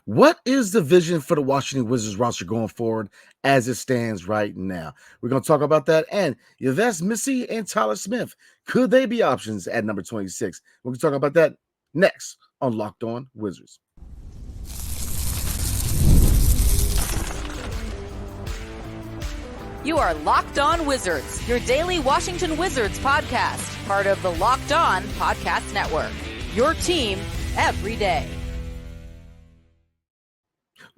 What is the vision for the Washington Wizards roster going forward as it stands right now? We're going to talk about that. And Yves Missi and Tyler Smith, could they be options at number 26? We're going to talk about that next on Locked On Wizards. You are Locked On Wizards, your daily Washington Wizards podcast, part of the Locked On Podcast Network. Your team every day.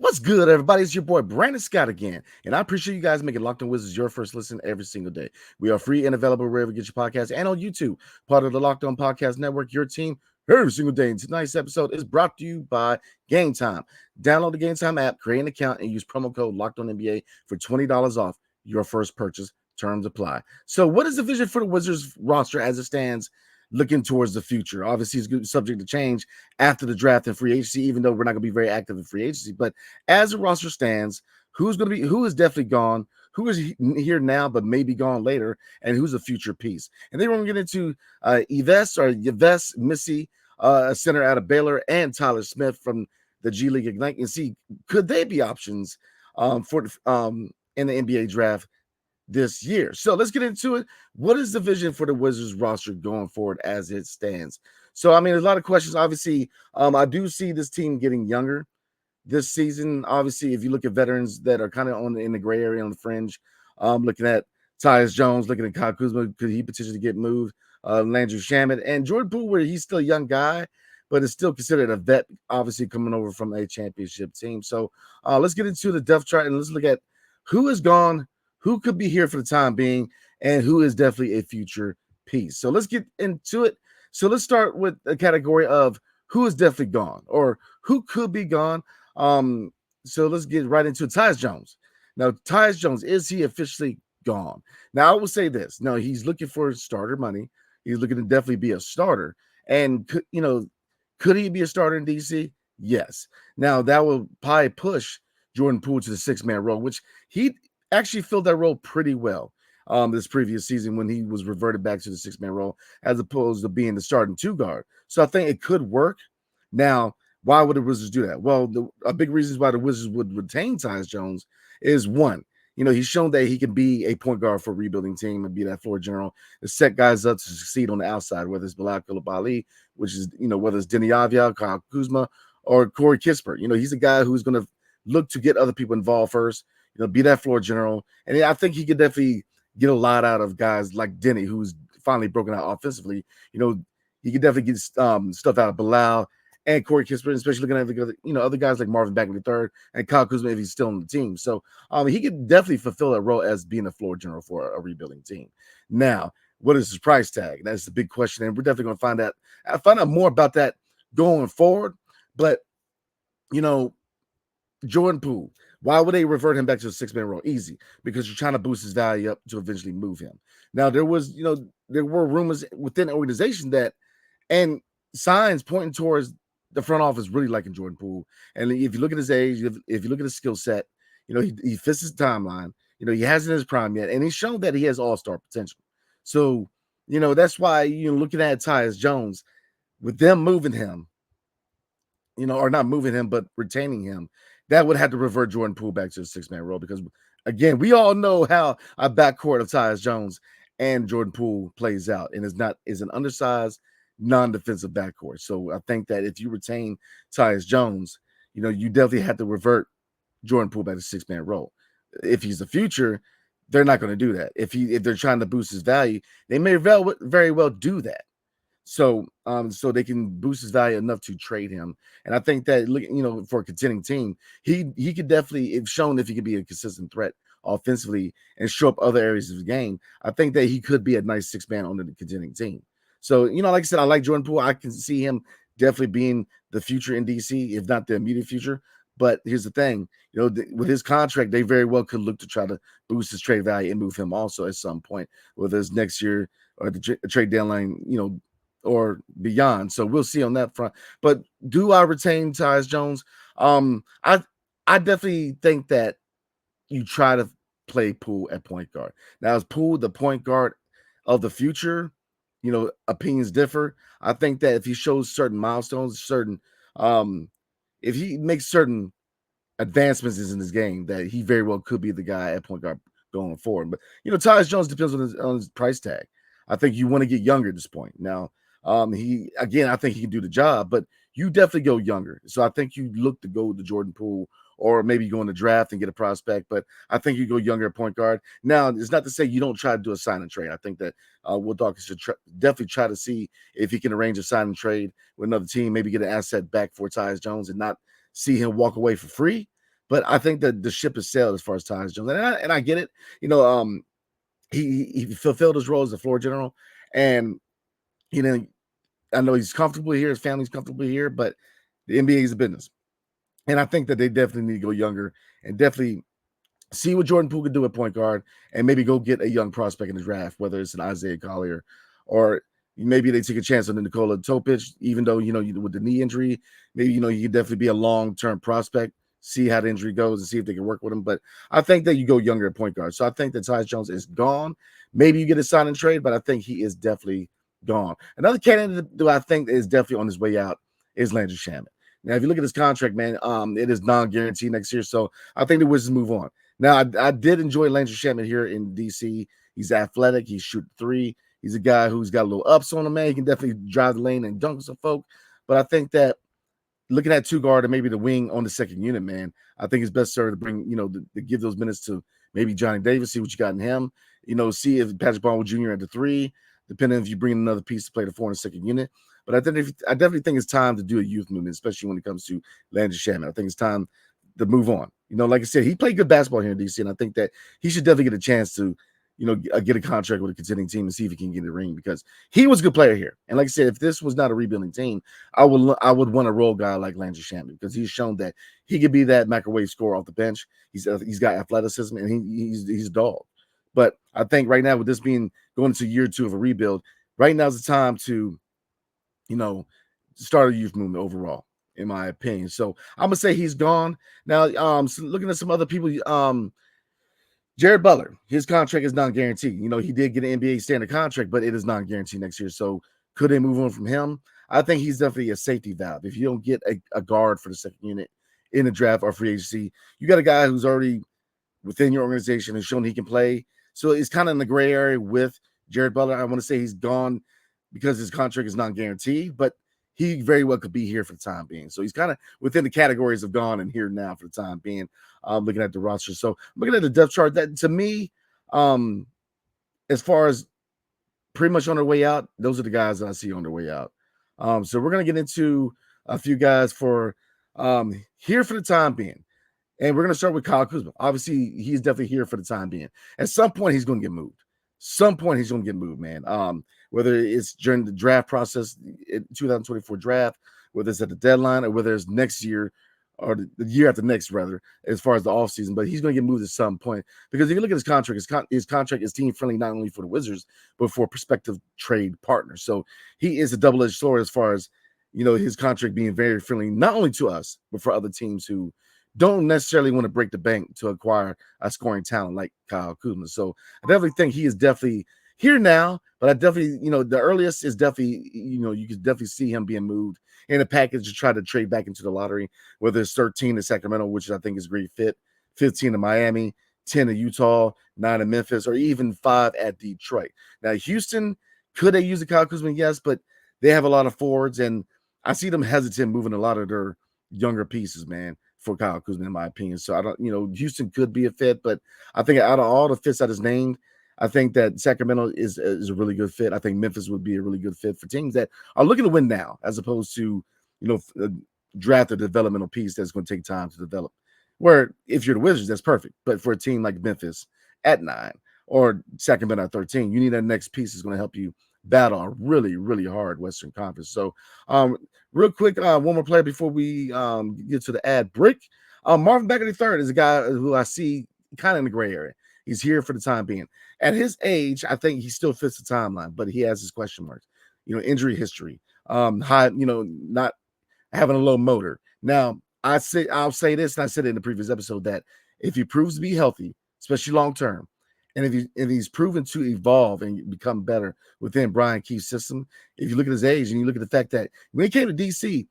What's good, everybody? It's your boy Brandon Scott again, and I appreciate you guys making Locked On Wizards your first listen every single day. We are free and available wherever you get your podcasts and on YouTube, part of the Locked On Podcast Network, your team every single day. And tonight's episode is brought to you by Gametime. Download the Gametime app, create an account, and use promo code Locked On NBA for $20 off your first purchase. Terms apply. So, what is the vision for the Wizards roster as it stands looking towards the future? Obviously, it's subject to change after the draft and free agency, even though we're not going to be very active in free agency. But as the roster stands, who is definitely gone, who is here now but maybe gone later, and who's a future piece? And then we're going to get into Yves Missi, a center out of Baylor, and Tyler Smith from the G League Ignite, and see could they be options in the NBA draft this year. So let's get into it. What is the vision for the Wizards roster going forward as it stands? So, I mean, there's a lot of questions. Obviously, I do see this team getting younger this season. Obviously, if you look at veterans that are kind of in the gray area on the fringe, looking at Tyus Jones, looking at Kyle Kuzma, could he potentially get moved? Landry Shamet and Jordan Poole, where he's still a young guy, but is still considered a vet, obviously coming over from a championship team. So let's get into the depth chart and let's look at who is gone, who could be here for the time being, and who is definitely a future piece. So let's get into it. So let's start with a category of who is definitely gone or who could be gone. So let's get right into it. Tyus Jones. Now, Tyus Jones, is he officially gone? Now, I will say this. No, he's looking for starter money. He's looking to definitely be a starter. And, could he be a starter in DC? Yes. Now, that will probably push Jordan Poole to the six-man role, which he actually filled that role pretty well this previous season when he was reverted back to the six-man role as opposed to being the starting two guard. So I think it could work. Now, why would the Wizards do that? Well, a big reason why the Wizards would retain Tyus Jones is one, he's shown that he can be a point guard for a rebuilding team and be that floor general to set guys up to succeed on the outside, whether it's Bilal Coulibaly, which is, whether it's Denny Avdia, Kyle Kuzma, or Corey Kispert. He's a guy who's going to look to get other people involved first, be that floor general. And I think he could definitely get a lot out of guys like Denny, who's finally broken out offensively. He could definitely get stuff out of Bilal and Corey Kispert, especially looking at the other guys like Marvin Bagley III and Kyle Kuzma if he's still on the team. So he could definitely fulfill that role as being a floor general for a rebuilding team. Now, what is his price tag? That's the big question, and we're definitely going to find out more about that going forward. But Jordan Poole, why would they revert him back to the six-man role? Easy, because you're trying to boost his value up to eventually move him. Now, there were rumors within the organization and signs pointing towards the front office really liking Jordan Poole. And if you look at his age, if you look at his skill set, he fits his timeline. He hasn't his prime yet, and he's shown that he has all-star potential. So, that's why looking at Tyus Jones, with them moving him, or not moving him, but retaining him, that would have to revert Jordan Poole back to the six-man role because, again, we all know how a backcourt of Tyus Jones and Jordan Poole plays out, and is an undersized, non-defensive backcourt. So I think that if you retain Tyus Jones, you definitely have to revert Jordan Poole back to six-man role. If he's the future, they're not going to do that. If they're trying to boost his value, they may very well do that. So they can boost his value enough to trade him. And I think that, for a contending team, he could definitely, if shown if he could be a consistent threat offensively and show up other areas of the game, I think that he could be a nice six-man on the contending team. So, like I said, I like Jordan Poole. I can see him definitely being the future in DC, if not the immediate future. But here's the thing, with his contract, they very well could look to try to boost his trade value and move him also at some point, whether it's next year or the trade deadline, or beyond. So we'll see on that front. But do I retain Tyus Jones? I definitely think that you try to play Poole at point guard. Now, is Poole the point guard of the future? Opinions differ. I think that if he shows certain milestones, certain if he makes certain advancements in his game, that he very well could be the guy at point guard going forward. But Tyus Jones depends on his price tag. I think you want to get younger at this point. Now, I think he can do the job, but you definitely go younger. So I think you look to go to Jordan Poole, or maybe go in the draft and get a prospect. But I think you go younger at point guard. Now, it's not to say you don't try to do a sign and trade. I think that Will Dawkins should definitely try to see if he can arrange a sign and trade with another team, maybe get an asset back for Tyus Jones and not see him walk away for free. But I think that the ship is sailed as far as Tyus Jones, and I get it. He fulfilled his role as a floor general, and I know he's comfortable here, his family's comfortable here, but the NBA is a business, and I think that they definitely need to go younger and definitely see what Jordan Poole can do at point guard, and maybe go get a young prospect in the draft, whether it's an Isaiah Collier, or maybe they take a chance on the Nikola Topic, even though with the knee injury, maybe he could definitely be a long-term prospect. See how the injury goes and see if they can work with him. But I think that you go younger at point guard. So I think that Tyus Jones is gone. Maybe you get a sign and trade, but I think he is definitely gone. Another candidate that I think is definitely on his way out is Landry Shamet. Now, if you look at his contract, man, it is non-guaranteed next year. So I think the Wizards move on. Now, I did enjoy Landry Shamet here in DC. He's athletic. He shoots three. He's a guy who's got a little ups on him, man. He can definitely drive the lane and dunk some folk. But I think that looking at two guard and maybe the wing on the second unit, man, I think it's best served to bring, to give those minutes to maybe Johnny Davis, see what you got in him, see if Patrick Baldwin Jr. at the three, depending if you bring another piece to play the 4 and second unit. But I definitely think it's time to do a youth movement, especially when it comes to Landry Shamet. I think it's time to move on. Like I said, he played good basketball here in DC, and I think that he should definitely get a chance to, get a contract with a contending team and see if he can get in the ring, because he was a good player here. And like I said, if this was not a rebuilding team, I would want a role guy like Landry Shamet, because he's shown that he could be that microwave scorer off the bench. He's got athleticism, and he's a dog. But I think right now, with this being going into year 2 of a rebuild, right now is the time to, start a youth movement overall, in my opinion. So I'm gonna say he's gone. Now, so looking at some other people, Jared Butler, his contract is non-guaranteed. He did get an NBA standard contract, but it is non-guaranteed next year. So could they move on from him? I think he's definitely a safety valve. If you don't get a guard for the second unit in the draft or free agency, you got a guy who's already within your organization and shown he can play. So it's kind of in the gray area with Jared Butler. I want to say he's gone because his contract is non-guaranteed, but he very well could be here for the time being. So he's kind of within the categories of gone and here now for the time being. Looking at the roster. So looking at the depth chart, that to me, as far as pretty much on their way out, those are the guys that I see on their way out. So we're going to get into a few guys for here for the time being. And we're going to start with Kyle Kuzma. Obviously, he's definitely here for the time being. At some point, he's going to get moved. Man. Whether it's during the draft process, 2024 draft, whether it's at the deadline, or whether it's next year or the year after next, rather, as far as the offseason. But he's going to get moved at some point, because if you look at his contract, his contract is team friendly, not only for the Wizards, but for prospective trade partners. So he is a double-edged sword as far as, his contract being very friendly, not only to us, but for other teams who don't necessarily want to break the bank to acquire a scoring talent like Kyle Kuzma. So I definitely think he is definitely here now, but I definitely, the earliest is definitely, you could definitely see him being moved in a package to try to trade back into the lottery, whether it's 13 to Sacramento, which I think is a great fit, 15 to Miami, 10 to Utah, 9 to Memphis, or even 5 at Detroit. Now, Houston, could they use the Kyle Kuzma? Yes, but they have a lot of forwards, and I see them hesitant moving a lot of their younger pieces, man, for Kyle Kuzma, in my opinion. So I don't, Houston could be a fit, but I think out of all the fits I just named, I think that Sacramento is a really good fit. I think Memphis would be a really good fit for teams that are looking to win now, as opposed to, draft a developmental piece that's going to take time to develop. Where if you're the Wizards, that's perfect. But for a team like Memphis at 9 or Sacramento at 13, you need that next piece that's going to help you battle a really, really hard Western Conference. So real quick, one more player before we get to the ad break. Marvin Bagley III is a guy who I see kind of in the gray area. He's here for the time being. At his age, I think he still fits the timeline, but he has his question marks. Injury history, high, not having a low motor. Now, I'll say this, and I said it in the previous episode, that if he proves to be healthy, especially long term, and if he's proven to evolve and become better within Brian Keefe's system, if you look at his age and you look at the fact that when he came to DC,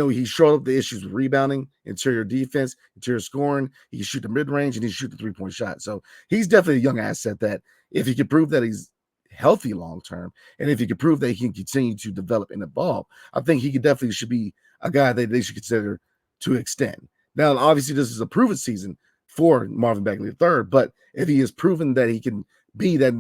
he showed up the issues with rebounding, interior defense, interior scoring. He can shoot the mid range and he can shoot the 3-point shot. So he's definitely a young asset that if he can prove that he's healthy long term, and if he can prove that he can continue to develop and evolve, I think he definitely should be a guy that they should consider to extend. Now, obviously, this is a proven season for Marvin Bagley III, but if he has proven that he can be that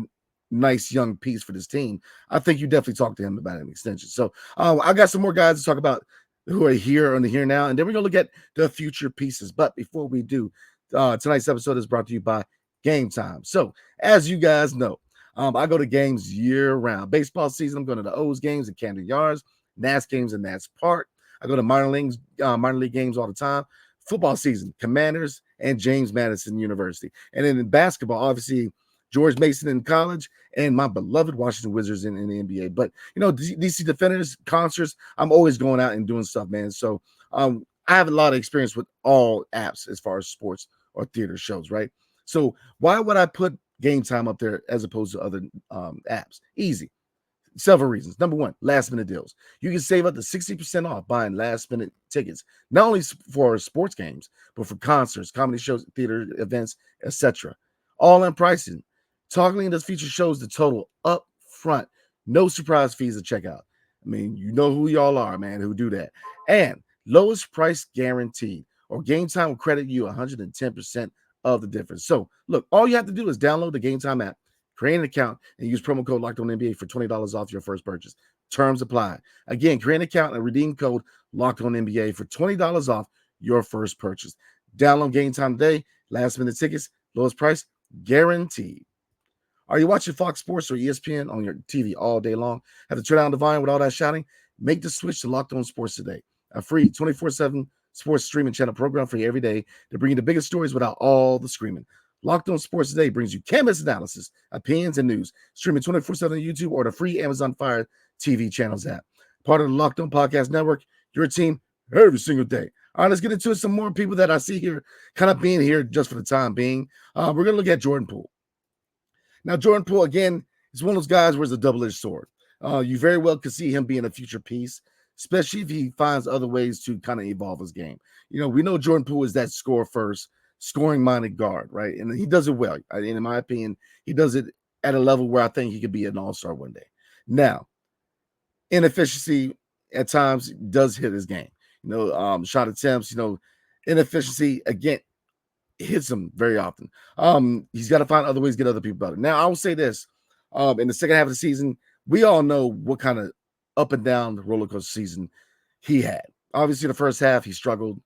nice young piece for this team, I think you definitely talk to him about an extension. So I got some more guys to talk about who are here on the here now, and then we're gonna look at the future pieces. But before we do, tonight's episode is brought to you by Gametime. So as you guys know, I go to games year round. Baseball season, I'm going to the O's games at Camden Yards, Nats games at Nats Park. I go to minor league games all the time. Football season, Commanders and James Madison University. And then in basketball, obviously George Mason in college and my beloved Washington Wizards in the NBA. But, DC Defenders, concerts, I'm always going out and doing stuff, man. So I have a lot of experience with all apps as far as sports or theater shows, right? So why would I put Gametime up there as opposed to other apps? Easy. Several reasons. Number one, last minute deals. You can save up to 60% off buying last minute tickets, not only for sports games, but for concerts, comedy shows, theater events, etc. All in pricing. Toggling does feature shows the total up front. No surprise fees at checkout. I mean, you know who y'all are, man, who do that. And lowest price guaranteed, or Gametime will credit you 110% of the difference. So, look, all you have to do is download the Gametime app, create an account, and use promo code LOCKEDONNBA for $20 off your first purchase. Terms apply. Again, create an account and redeem code LOCKEDONNBA for $20 off your first purchase. Download Gametime today. Last minute tickets, lowest price guaranteed. Are you watching Fox Sports or ESPN on your TV all day long? Have to turn down the volume with all that shouting? Make the switch to Locked On Sports today. A free 24/7 sports streaming channel program for you every day to bring you the biggest stories without all the screaming. Locked On Sports Today brings you canvas analysis, opinions, and news. Streaming 24/7 on YouTube or the free Amazon Fire TV channels app. Part of the Locked On Podcast Network, your team every single day. All right, let's get into it. Some more people that I see here kind of being here just for the time being. We're going to look at Jordan Poole. Now, Jordan Poole, again, is one of those guys where it's a double-edged sword. You very well could see him being a future piece, especially if he finds other ways to kind of evolve his game. We know Jordan Poole is that score-first, scoring-minded guard, right? And he does it well. And in my opinion, he does it at a level where I think he could be an all-star one day. Now, inefficiency at times does hit his game. Shot attempts, inefficiency, again, hits him very often. He's got to find other ways to get other people better. Now, I will say this. In the second half of the season, we all know what kind of up and down roller coaster season he had. Obviously, the first half, he struggled.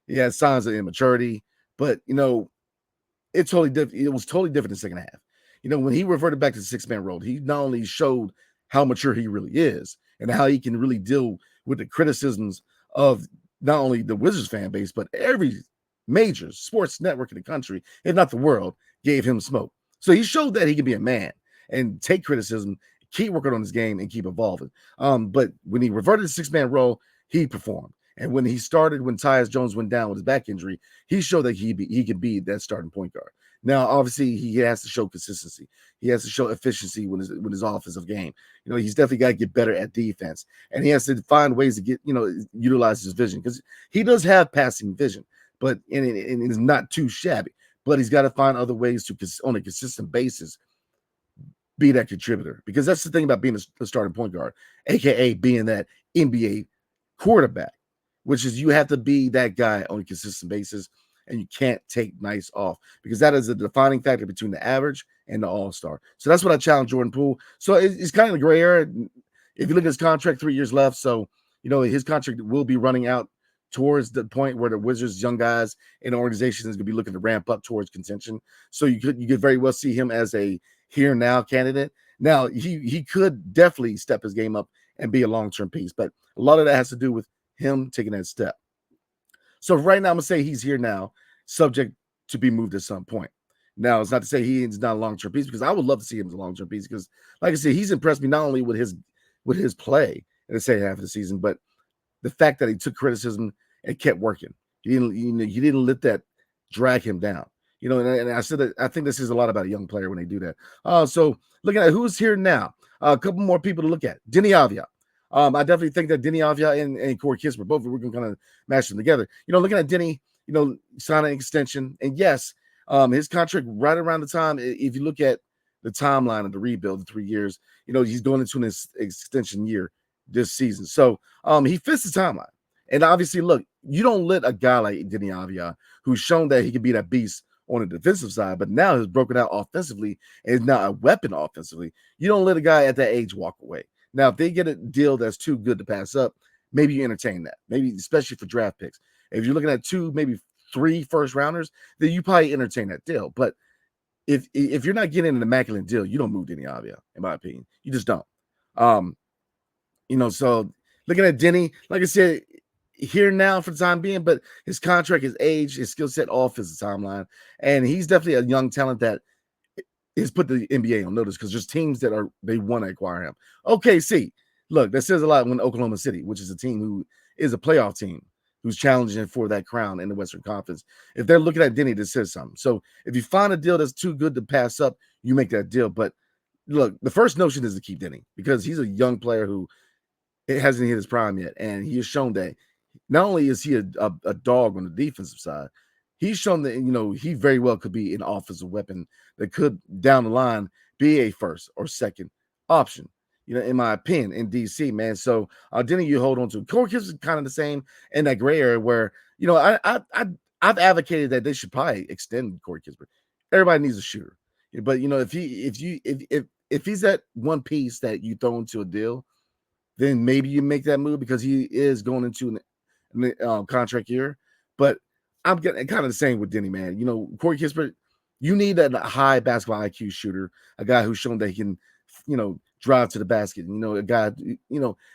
He had signs of immaturity, but, it's totally different. It was totally different in the second half. When he reverted back to the six-man role, he not only showed how mature he really is and how he can really deal with the criticisms of not only the Wizards fan base, but every major sports network in the country, if not the world, gave him smoke. So he showed that he can be a man and take criticism, keep working on his game, and keep evolving. But when he reverted to six-man role, he performed. And when Tyus Jones went down with his back injury, he showed that he could be that starting point guard. Now, obviously, he has to show consistency. He has to show efficiency with his offensive game. He's definitely got to get better at defense. And he has to find ways to utilize his vision, because he does have passing vision, but and it's not too shabby. But he's got to find other ways to, on a consistent basis, be that contributor. Because that's the thing about being a starting point guard, a.k.a. being that NBA quarterback, which is you have to be that guy on a consistent basis, and you can't take nights off, because that is a defining factor between the average and the all-star. So that's what I challenge Jordan Poole. So it's kind of a gray area. If you look at his contract, 3 years left. So, his contract will be running out towards the point where the Wizards, young guys in the organization, is going to be looking to ramp up towards contention. So you could very well see him as a here now candidate. Now, he could definitely step his game up and be a long-term piece, but a lot of that has to do with him taking that step. So right now, I'm going to say he's here now, subject to be moved at some point. Now, it's not to say he is not a long-term piece, because I would love to see him as a long-term piece, because, like I said, he's impressed me not only with his play in the second half of the season, but the fact that he took criticism and kept working. He didn't let that drag him down. And I said that I think this is a lot about a young player when they do that. So looking at who's here now, a couple more people to look at. Denny Avia. I definitely think that Denny Avia and Corey Kispert, both we're going to kind of mash them together. Looking at Denny, sign an extension, and yes, his contract right around the time. If you look at the timeline of the rebuild, the 3 years, he's going into an extension year this season, so he fits the timeline. And obviously, look, you don't let a guy like Denny Avia, who's shown that he can be that beast on the defensive side, but now has broken out offensively and is now a weapon offensively. You don't let a guy at that age walk away. Now, if they get a deal that's too good to pass up, maybe you entertain that. Maybe especially for draft picks. If you're looking at 2, maybe 3 first rounders, then you probably entertain that deal. But if you're not getting an immaculate deal, you don't move Denny Avia, in my opinion. You just don't. So looking at Denny, like I said, here now for the time being, but his contract, his age, his skill set all fits the timeline. And he's definitely a young talent that has put the NBA on notice because there's teams that they want to acquire him. OKC, look, that says a lot when Oklahoma City, which is a team who is a playoff team, who's challenging for that crown in the Western Conference. If they're looking at Denny, this says something. So if you find a deal that's too good to pass up, you make that deal. But look, the first notion is to keep Denny because he's a young player who it hasn't hit his prime yet. And he has shown that not only is he a dog on the defensive side, he's shown that, he very well could be an offensive weapon that could, down the line, be a first or second option, in my opinion, in DC, man. So Denny, you hold on to. Corey Kispert is kind of the same in that gray area where, I've advocated that they should probably extend Corey Kispert. Everybody needs a shooter. But, if he's that one piece that you throw into a deal, then maybe you make that move because he is going into an contract year. But I'm getting kind of the same with Denny, man. Corey Kispert, you need a high basketball IQ shooter, a guy who's shown that he can, drive to the basket. A guy,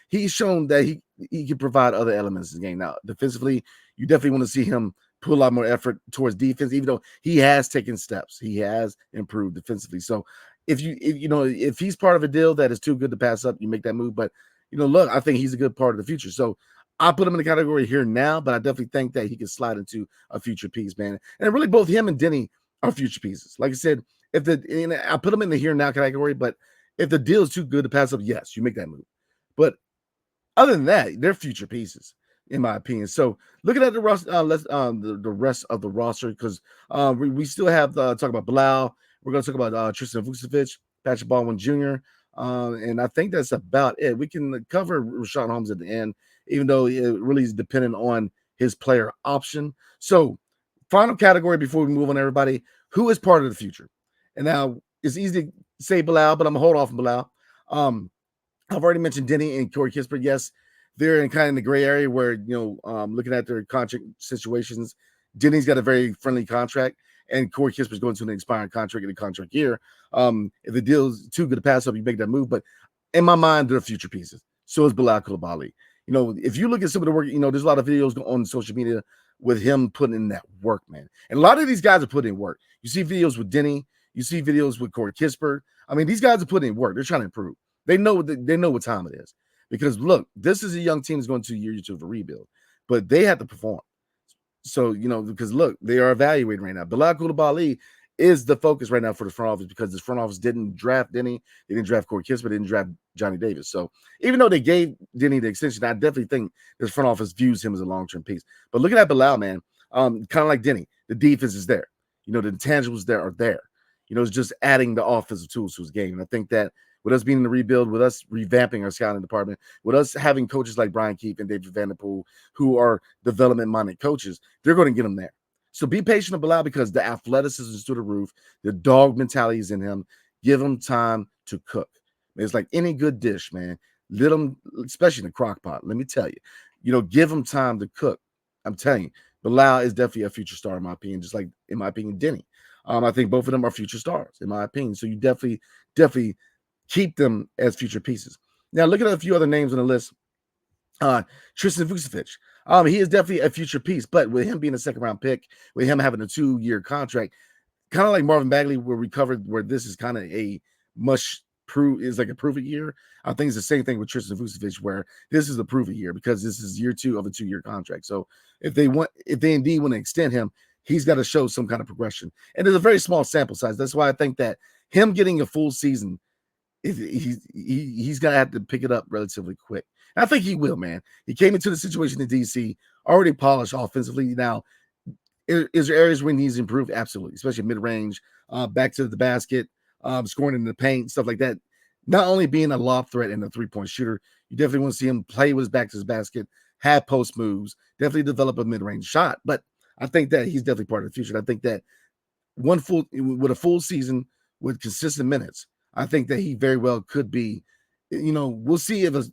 he's shown that he can provide other elements in the game. Now, defensively, you definitely want to see him put a lot more effort towards defense, even though he has taken steps. He has improved defensively. So if he's part of a deal that is too good to pass up, you make that move. But, look, I think he's a good part of the future. So I put him in the category here now, but I definitely think that he can slide into a future piece, man. And really, both him and Denny are future pieces. Like I said, I put him in the here now category, but if the deal is too good to pass up, yes, you make that move. But other than that, they're future pieces, in my opinion. So looking at the rest of the roster, because we still have talk about Bilal. We're going to talk about Tristan Vucevic, Patrick Baldwin Jr., and I think that's about it. We can cover Rashawn Holmes at the end, even though it really is dependent on his player option. So final category before we move on, everybody, who is part of the future? And now it's easy to say Bilal, but I'm going to hold off on Bilal. I've already mentioned Denny and Corey Kispert. Yes, they're in kind of the gray area where, looking at their contract situations, Denny's got a very friendly contract, and Corey Kispert's going to an expiring contract in the contract year. If the deal is too good to pass up, you make that move. But in my mind, they're future pieces. So is Bilal Coulibaly. If you look at some of the work, there's a lot of videos on social media with him putting in that work, man. And a lot of these guys are putting in work. You see videos with Denny. You see videos with Corey Kispert. I mean, these guys are putting in work. They're trying to improve. They know what time it is. Because, look, this is a young team that's going to year two of a rebuild. But they have to perform. So, because, look, they are evaluating right now. Bilal Coulibaly is the focus right now for the front office because the front office didn't draft Denny. They didn't draft Corey Kispert. They didn't draft Johnny Davis. So even though they gave Denny the extension, I definitely think this front office views him as a long-term piece. But looking at Bilal, man, kind of like Denny, the defense is there. The intangibles there are there. It's just adding the offensive tools to his game. And I think that with us being in the rebuild, with us revamping our scouting department, with us having coaches like Brian Keefe and David Vanderpool, who are development-minded coaches, they're going to get them there. So be patient with Bilal because the athleticism is through the roof. The dog mentality is in him. Give him time to cook. It's like any good dish, man. Let him, especially in the crock pot, let me tell you, give him time to cook. I'm telling you, Bilal is definitely a future star, in my opinion, just like, in my opinion, Denny. I think both of them are future stars, in my opinion. So you definitely keep them as future pieces. Now, look at a few other names on the list. Tristan Vucevic. He is definitely a future piece, but with him being a second-round pick, with him having a 2-year contract, kind of like Marvin Bagley, where we covered where this is kind of a is like a prove-it year. I think it's the same thing with Tristan Vucevic, where this is a prove-it year because this is year 2 of a 2-year contract. So if they indeed want to extend him, he's got to show some kind of progression. And there's a very small sample size. That's why I think that him getting a full season, he's going to have to pick it up relatively quick. I think he will, man. He came into the situation in DC already polished offensively. Now, is there areas where he needs to improve? Absolutely, especially mid range, back to the basket, scoring in the paint, stuff like that. Not only being a lob threat and a 3-point shooter, you definitely want to see him play with his back to his basket, have post moves, definitely develop a mid range shot. But I think that he's definitely part of the future. I think that with a full season with consistent minutes, I think that he very well could be. We'll see if a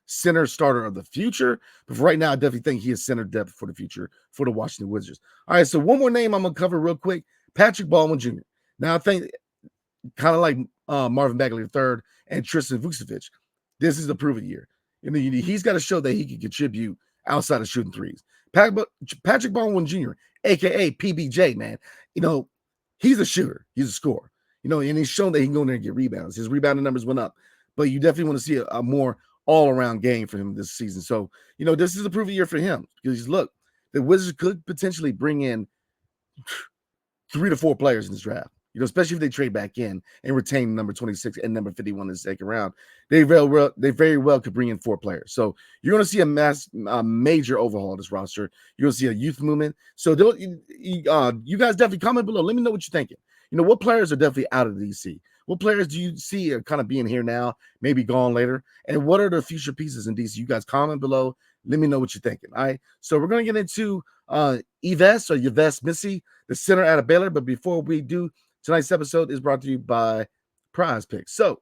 center starter of the future, but for right now, I definitely think he is center depth for the future for the Washington Wizards. All right, so one more name I'm gonna cover real quick: Patrick Baldwin Jr. Now, I think kind of like Marvin Bagley III and Tristan Vucevic, this is the proven year. He's got to show that he can contribute outside of shooting threes. Patrick Baldwin Jr., aka PBJ, man, he's a shooter, he's a scorer, and he's shown that he can go in there and get rebounds. His rebounding numbers went up, but you definitely want to see a more all-around game for him this season. So, this is a proven year for him because look, the Wizards could potentially bring in 3 to 4 players in this draft. Especially if they trade back in and retain number 26 and number 51 in the second round, they very well could bring in 4 players. So you're going to see a major overhaul of this roster. You're going to see a youth movement. So you guys definitely comment below. Let me know what you're thinking. What players are definitely out of DC? What players do you see are kind of being here now, maybe gone later? And what are the future pieces in DC? You guys comment below. Let me know what you're thinking. All right. So we're going to get into Yves Missi, the center out of Baylor. But before we do, tonight's episode is brought to you by PrizePicks. So,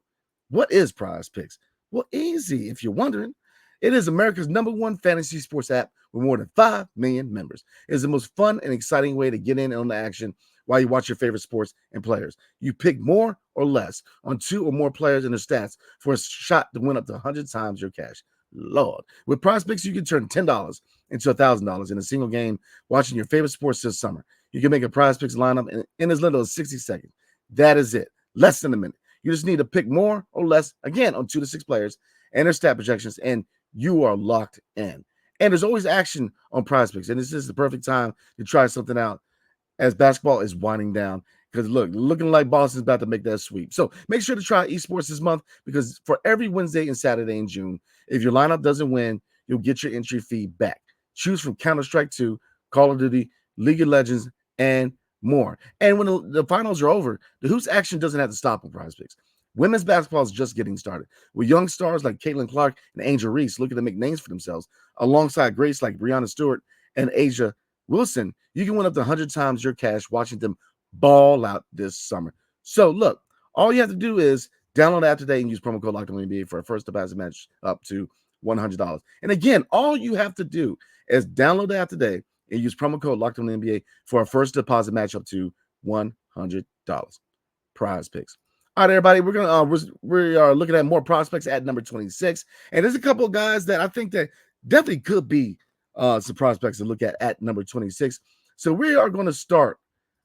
what is PrizePicks? Well, easy if you're wondering. It is America's #1 fantasy sports app with more than 5 million members. It is the most fun and exciting way to get in on the action while you watch your favorite sports and players. You pick more or less on 2 or more players and their stats for a shot to win up to 100 times your cash. Lord. With PrizePicks, you can turn $10 into $1,000 in a single game watching your favorite sports this summer. You can make a PrizePicks lineup in as little as 60 seconds. That is it. Less than a minute. You just need to pick more or less, again, on 2 to 6 players and their stat projections, and you are locked in. And there's always action on PrizePicks, and this is the perfect time to try something out as basketball is winding down. Because looking like Boston's about to make that sweep. So make sure to try esports this month, because for every Wednesday and Saturday in June, if your lineup doesn't win, you'll get your entry fee back. Choose from Counter-Strike 2, Call of Duty, League of Legends, and more. And when the finals are over, the hoops action doesn't have to stop on PrizePicks. Women's basketball is just getting started, with young stars like Caitlin Clark and Angel Reese looking to make names for themselves, alongside greats like Breonna Stewart and Asia Wilson. You can win up to 100 times your cash watching them ball out this summer. So look, all you have to do is download the app today and use promo code LOCKEDONNBA for a first deposit match up to $100. And again, all you have to do is download the app today and use promo code LOCKEDONNBA for a first deposit match up to $100. PrizePicks. All right, everybody, we are looking at more prospects at number 26, and there's a couple of guys that I think that definitely could be some prospects to look at number 26. So we are going to start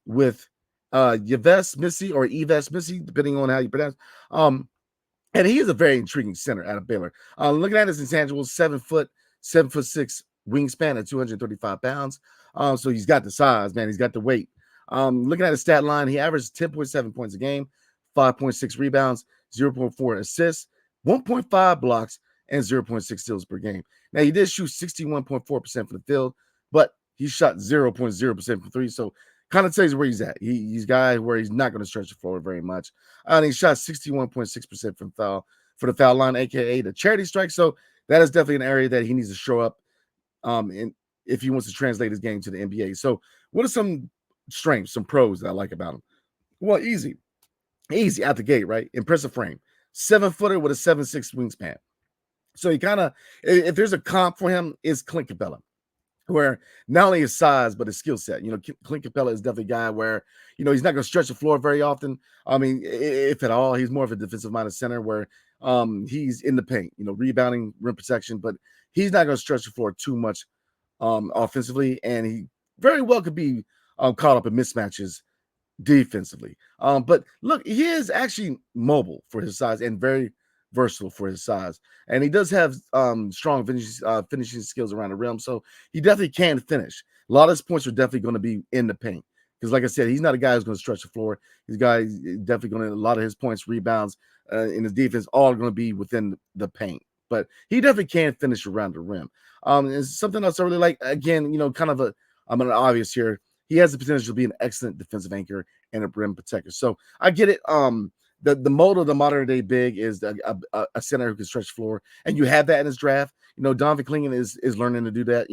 with Yves Missi, or Yves Missi, depending on how you pronounce. And he is a very intriguing center out of Baylor. Looking at his intangibles, 7 foot, 7'6" wingspan at 235 pounds. So he's got the size, man. He's got the weight. Looking at his stat line, he averaged 10.7 points a game, 5.6 rebounds, 0.4 assists, 1.5 blocks, and 0.6 steals per game. Now, he did shoot 61.4% from the field, but he shot 0.0% from 3. So kind of tells you where he's at. He's a guy where he's not going to stretch the floor very much. And he shot 61.6% for the foul line, aka the charity strike. So that is definitely an area that he needs to show up if he wants to translate his game to the NBA. So what are some strengths, some pros that I like about him? Well, easy out the gate, right? Impressive frame. 7-footer with a 7'6" wingspan. So he kind of, if there's a comp for him, is Clint Capella, where not only his size, but his skill set. Clint Capella is definitely a guy where, he's not going to stretch the floor very often. I mean, if at all, he's more of a defensive-minded center where he's in the paint, rebounding, rim protection, but he's not going to stretch the floor too much offensively, and he very well could be caught up in mismatches defensively. But look, he is actually mobile for his size and very versatile for his size. And he does have strong finishing skills around the rim. So he definitely can finish. A lot of his points are definitely going to be in the paint. Because like I said, he's not a guy who's going to stretch the floor. He's a guy definitely going to, a lot of his points, rebounds in his defense, all going to be within the paint. but he definitely can finish around the rim. And something else I really like, again, kind of I'm an obvious here. He has the potential to be an excellent defensive anchor and a rim protector. So I get it. The mold of the modern day big is a center who can stretch the floor, and you have that in his draft. Donovan Clingan is learning to do that.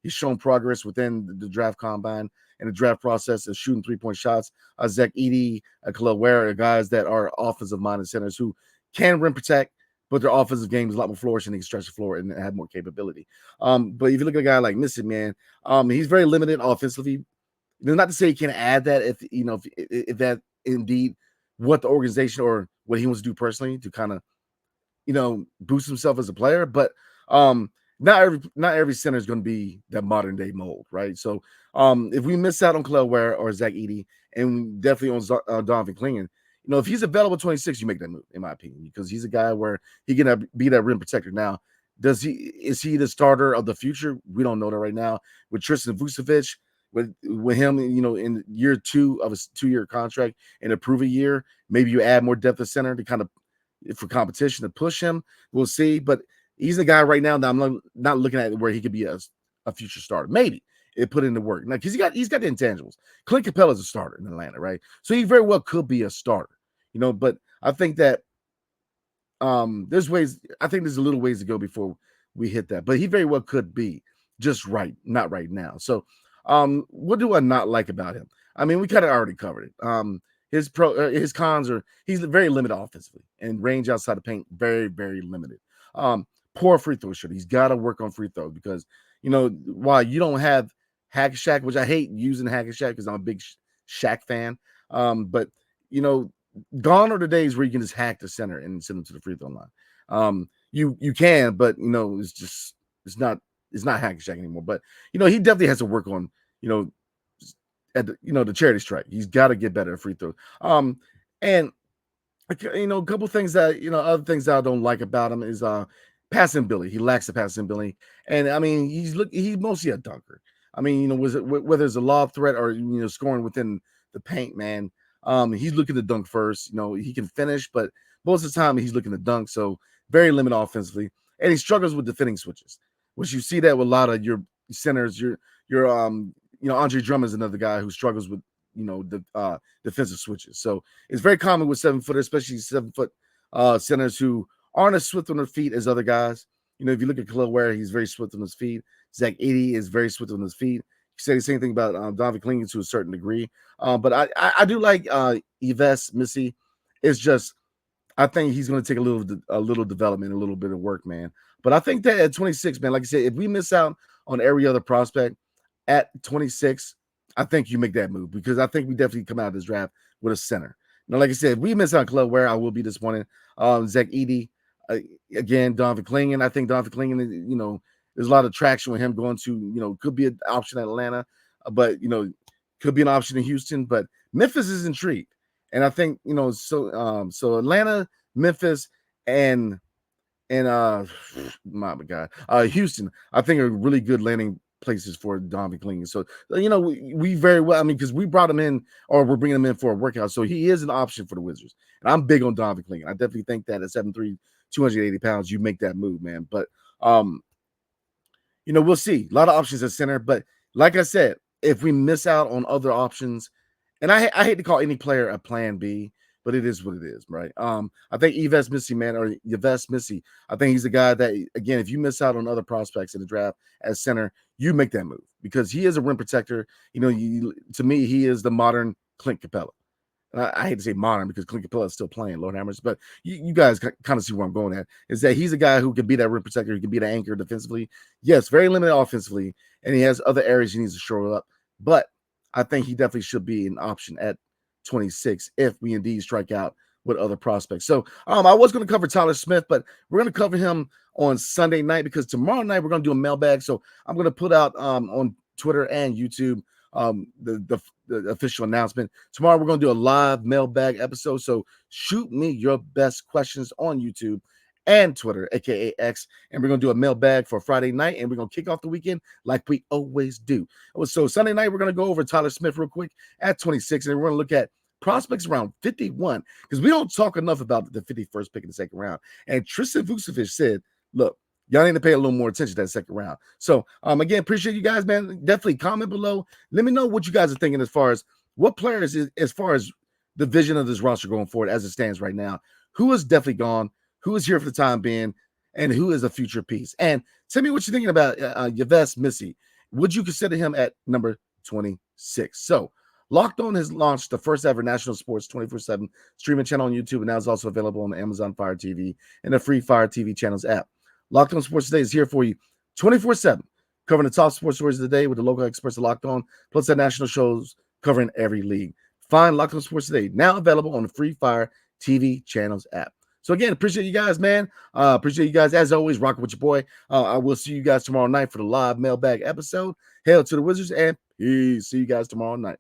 He's shown progress within the draft combine and the draft process of shooting 3-point shots. Zach Edey, Khalil Ware are guys that are offensive minded centers who can rim protect, but their offensive game is a lot more flourishing. They can stretch the floor and have more capability. But if you look at a guy like Missi, man, he's very limited offensively. Not to say he can add that if that indeed what the organization or what he wants to do personally to kind of boost himself as a player, but not every center is going to be that modern day mold, right? So if we miss out on Khalil Ware or Zach Edey, and definitely on Donovan Clingan, if he's available 26, you make that move, in my opinion, because he's a guy where he can be that rim protector. Now, is he the starter of the future? We don't know that right now. With Tristan Vucevic, with him, in year 2 of his 2-year contract and a proven year, maybe you add more depth at center to kind of for competition to push him. We'll see, but he's the guy right now that I'm not looking at where he could be a future starter. Maybe it put in the work now because he's got the intangibles. Clint Capella's a starter in Atlanta, right? So he very well could be a starter, But I think that there's ways. I think there's a little ways to go before we hit that, but he very well could be just not right now. So what do I not like about him? I mean, we kind of already covered it. His cons are he's very limited offensively and range outside the paint, very, very limited. Poor free throw shooter. He's got to work on free throws because, while you don't have Hack Shack, which I hate using Hack Shack because I'm a big Shack fan. But, gone are the days where you can just hack the center and send them to the free throw line. You can, but, it's not Hack Shack anymore. But, he definitely has to work on, at the charity strike. He's got to get better at free throws. And a couple things that other things that I don't like about him is passing ability. He lacks the passing ability, and I mean he's mostly a dunker. I mean whether it's a lob threat or scoring within the paint, man. He's looking to dunk first. He can finish, but most of the time he's looking to dunk. So very limited offensively, and he struggles with defending switches, which you see that with a lot of your centers. Your Andre Drummond is another guy who struggles with the defensive switches. So it's very common with 7-footers, especially 7-foot centers who aren't as swift on their feet as other guys. If you look at Khalil Ware, he's very swift on his feet. Zach Edey is very swift on his feet. You say the same thing about Donovan Clingan to a certain degree. But I do like Yves Missi. It's just I think he's going to take a little development, a little bit of work, man. But I think that at 26, man, like I said, if we miss out on every other prospect at 26, I think you make that move because I think we definitely come out of this draft with a center. Like I said, if we miss out on Khalil Ware, I will be disappointed. Zach Edey, again, Donovan Clingan. I think Donovan Clingan, there's a lot of traction with him going to, could be an option at Atlanta, but, could be an option in Houston. But Memphis is intrigued. And I think, so Atlanta, Memphis, and my God, Houston, I think are really good landing places for Donovan Clingan. So, we very well, I mean, because we brought him in or we're bringing him in for a workout. So he is an option for the Wizards. And I'm big on Donovan Clingan. I definitely think that at 7'3", 280 pounds, you make that move, man. But, we'll see. A lot of options at center. But like I said, if we miss out on other options, and I hate to call any player a plan B, but it is what it is, right? I think Yves Missi, man, or Yves Missi, I think he's a guy that, again, if you miss out on other prospects in the draft as center, you make that move because he is a rim protector. To me, he is the modern Clint Capella. And I hate to say modern because Clint Capella is still playing, Lord Hammers, but you guys kind of see where I'm going at, is that he's a guy who can be that rim protector, he can be the anchor defensively. Yes, very limited offensively, and he has other areas he needs to shore up. But I think he definitely should be an option at 26 if we indeed strike out with other prospects. So I was going to cover Tyler Smith, but we're going to cover him on Sunday night because tomorrow night we're going to do a mailbag. So I'm going to put out on Twitter and YouTube the official announcement. Tomorrow we're going to do a live mailbag episode. So shoot me your best questions on YouTube and Twitter, aka X, and we're gonna do a mailbag for Friday night, and we're gonna kick off the weekend like we always do. So Sunday night we're gonna go over Tyler Smith real quick at 26, and we're gonna look at prospects around 51 because we don't talk enough about the 51st pick in the second round. And Tristan Vucevic said, look, y'all need to pay a little more attention to that second round. So, again, appreciate you guys, man. Definitely comment below. Let me know what you guys are thinking as far as what players, as far as the vision of this roster going forward as it stands right now. Who is definitely gone? Who is here for the time being? And who is a future piece? And tell me what you're thinking about Yves Missi. Would you consider him at number 26? So, Locked On has launched the first ever national sports 24/7 streaming channel on YouTube, and now it's also available on the Amazon Fire TV and the free Fire TV channels app. Locked On Sports Today is here for you 24/7, covering the top sports stories of the day with the local experts of Locked On, plus the national shows covering every league. Find Locked On Sports Today, now available on the free Fire TV channels app. So again, appreciate you guys, man. Appreciate you guys, as always, rocking with your boy. I will see you guys tomorrow night for the live mailbag episode. Hail to the Wizards, and peace. See you guys tomorrow night.